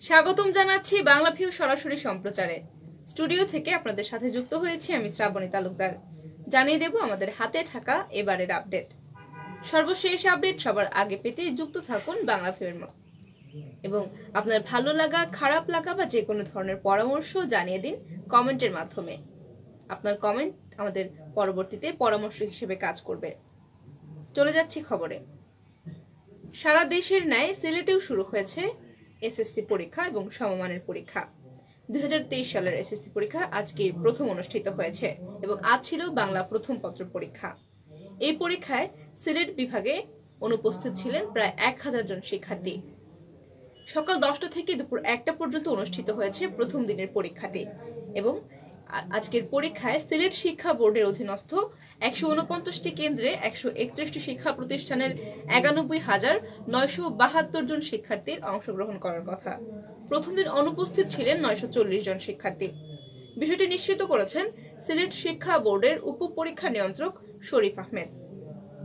স্বাগতম জানাচ্ছি বাংলাভিউ সরাসরি সম্প্রচারে। স্টুডিও থেকে আপনাদের সাথে যুক্ত হয়েছি আমি শ্রাবণী তালুকদার। জানিয়ে দেব আমাদের হাতে থাকা এবারের আপডেট। সর্বশেষ আপডেট সবার আগে পেতে যুক্ত থাকুন বাংলাভিউর এবং আপনার ভালো লাগা, খারাপ লাগা বা যে কোনো ধরনের পরামর্শ জানিয়ে দিন কমেন্টের মাধ্যমে। আপনার কমেন্ট আমাদের পরবর্তীতে পরামর্শ হিসেবে কাজ করবে। চলে যাচ্ছি খবরে। সারা দেশের ন্যায় সিলেটেও শুরু হয়েছে এসএসসি পরীক্ষা এবং সমমানের পরীক্ষা। 2023 সালের এসএসসি পরীক্ষা আজকে প্রথম অনুষ্ঠিত হয়েছে এবং আজ ছিল বাংলা প্রথম পত্র পরীক্ষা। এই পরীক্ষায় সিলেট বিভাগে অনুপস্থিত ছিলেন প্রায় 1000 জন শিক্ষার্থী। সকাল 10টা থেকে দুপুর 1টা পর্যন্ত অনুষ্ঠিত হয়েছে প্রথম দিনের পরীক্ষাটি এবং আজকের পরীক্ষায় সিলেট শিক্ষা বোর্ডের অধীনস্থ 149টি কেন্দ্রে 131টি শিক্ষা প্রতিষ্ঠানের 91,972 জন শিক্ষার্থীর অংশগ্রহণ করার কথা। প্রথম দিন অনুপস্থিত ছিলেন 940 জন শিক্ষার্থী। বিষয়টি নিশ্চিত করেছেন সিলেট শিক্ষা বোর্ডের উপপরীক্ষা নিয়ন্ত্রক শরীফ আহমেদ।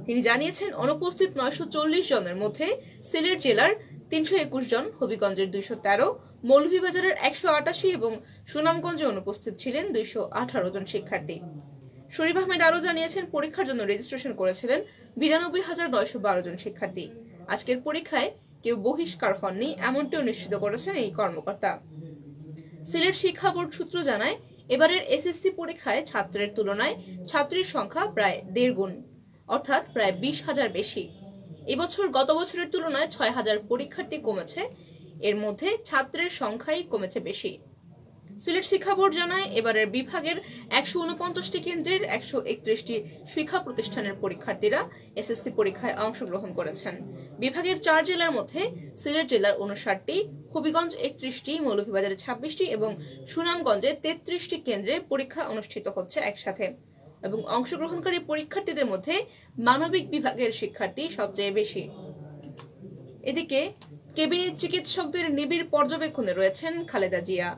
তিনি জানিয়েছেন, অনুপস্থিত 940 জনের মধ্যে সিলেট জেলার 321 জন, হবিগঞ্জের 213, মৌলভীবাজারের 188 এবং সুনামগঞ্জে অনুপস্থিত ছিলেন 218 জন শিক্ষার্থী। শরীফ আহমেদ আরও জানিয়েছেন, পরীক্ষার জন্য রেজিস্ট্রেশন করেছিলেন 92,912 জন শিক্ষার্থী। আজকের পরীক্ষায় কেউ বহিষ্কার হননি, এমনটিও নিশ্চিত করেছেন এই কর্মকর্তা। সিলেট শিক্ষা বোর্ড সূত্র জানায়, এবারের এসএসসি পরীক্ষায় ছাত্রের তুলনায় ছাত্রীর সংখ্যা প্রায় 1.5 গুণ, অর্থাৎ প্রায় 20,000 বেশি। এবছর গত বছরের তুলনায় 6,000 পরীক্ষার্থী কমেছে, এর মধ্যে ছাত্রের সংখ্যাই কমেছে বেশি। সিলেট শিক্ষা বোর্ড জানায়, এবারের বিভাগের 149টি কেন্দ্রের 131টি শিক্ষা প্রতিষ্ঠানের পরীক্ষার্থীরা এসএসসি পরীক্ষায় অংশগ্রহণ করেছেন। বিভাগের 4 জেলার মধ্যে সিলেট জেলার 59টি, হবিগঞ্জ 31টি, মৌলভীবাজারে 26টি এবং সুনামগঞ্জে 33টি কেন্দ্রে পরীক্ষা অনুষ্ঠিত হচ্ছে একসাথে এবং অংশগ্রহণকারী পরীক্ষার্থীদের মধ্যে মানবিক বিভাগের শিক্ষার্থী সবচেয়ে বেশি। এদিকে কেবিনেট চিকিৎসকদের নিবিড় পর্যবেক্ষণে রয়েছেন খালেদা জিয়া।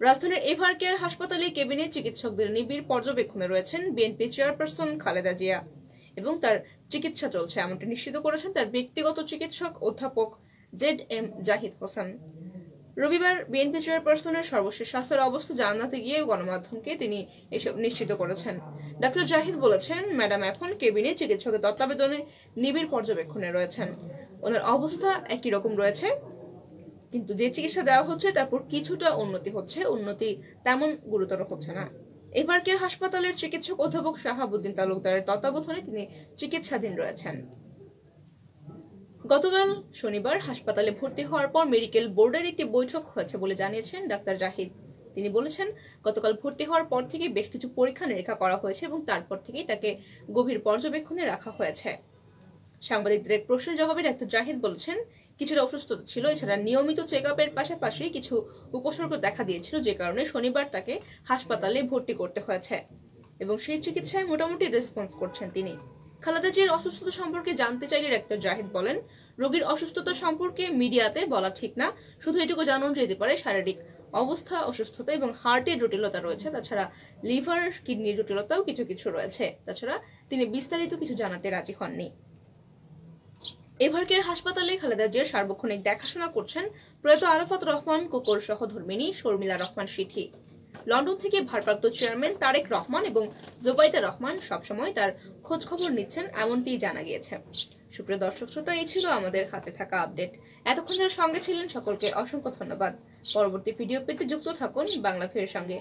রাজধানীর এভার কেয়ার হাসপাতালে কেবিনেট চিকিৎসকদের নিবিড় পর্যবেক্ষণে রয়েছেন বিএনপি চেয়ারপারসন খালেদা জিয়া এবং তার চিকিৎসা চলছে, এমনটি নিশ্চিত করেছেন তার ব্যক্তিগত চিকিৎসক অধ্যাপক ZM জাহিদ হোসেন। রবিবার বিএনপি চেয়ারপারসনের সর্বশেষ স্বাস্থ্যের অবস্থা জানাতে গিয়ে গণমাধ্যমকে তিনি এসব নিশ্চিত করেছেন। ডাক্তার জাহিদ বলেছেন, ম্যাডাম এখন কেবিনেট চিকিৎসকের তত্ত্বাবধানে নিবিড় পর্যবেক্ষণে রয়েছেন। ওনার অবস্থা একই রকম রয়েছে, কিন্তু যে চিকিৎসা দেওয়া হচ্ছে তারপর কিছুটা উন্নতি হচ্ছে, উন্নতি তেমন গুরুতর হচ্ছে না। এভার কেয়ার হাসপাতালের চিকিৎসক অধ্যাপক শাহাবুদ্দিন তালুকদারের তত্ত্বাবধানে তিনি চিকিৎসাধীন রয়েছেন। গতকাল শনিবার হাসপাতালে ভর্তি হওয়ার পর মেডিকেল বোর্ডের একটি বৈঠক হয়েছে বলে জানিয়েছেন ডাক্তার জাহিদ। তিনি বলেছেন, গতকাল ভর্তি হওয়ার পর থেকে বেশ কিছু পরীক্ষা নিরীক্ষা করা হয়েছে এবং তারপর থেকেই তাকে গভীর পর্যবেক্ষণে রাখা হয়েছে। সাংবাদিকদের এক প্রশ্নের জবাবে ডাক্তার জাহিদ বলেছেন, কিছুটা অসুস্থতা ছিল, এছাড়া নিয়মিত চেক আপের পাশাপাশি কিছু উপসর্গ দেখা দিয়েছিল, যে কারণে শনিবার তাকে হাসপাতালে ভর্তি করতে হয়েছে এবং সেই চিকিৎসায় মোটামুটি রেসপন্স করছেন তিনি। খালেদা জিয়ার অসুস্থতা সম্পর্কে জানতে চাইলে ডাক্তার জাহিদ বলেন, রোগীর অসুস্থতা সম্পর্কে মিডিয়াতে বলা ঠিক না, শুধু এটুকু জানানো যেতে পারে শারীরিক অবস্থা, অসুস্থতা এবং হার্টের জটিলতা রয়েছে, তাছাড়া লিভার, কিডনির জটিলতাও কিছু কিছু রয়েছে। তাছাড়া তিনি বিস্তারিত কিছু জানাতে রাজি হননি। এভার কেয়ার হাসপাতালে খালেদা জিয়ার সার্বক্ষণিক দেখাশোনা করছেন প্রয়াত আরাফাত রহমান কোকর সহধর্মিনী শর্মিলা রহমান সিথি। লন্ডন থেকে ভারপ্রাপ্ত চেয়ারম্যান তারেক রহমান এবং জোবাইদা রহমান সবসময় তার খোঁজ খবর নিচ্ছেন, এমনটি জানা গিয়েছে। সুপ্রিয় দর্শক শ্রোতা, এই ছিল আমাদের হাতে থাকা আপডেট। এতক্ষণ যারা সঙ্গে ছিলেন সকলকে অসংখ্য ধন্যবাদ। পরবর্তী ভিডিও পেতে যুক্ত থাকুন বাংলাভিউর সঙ্গে।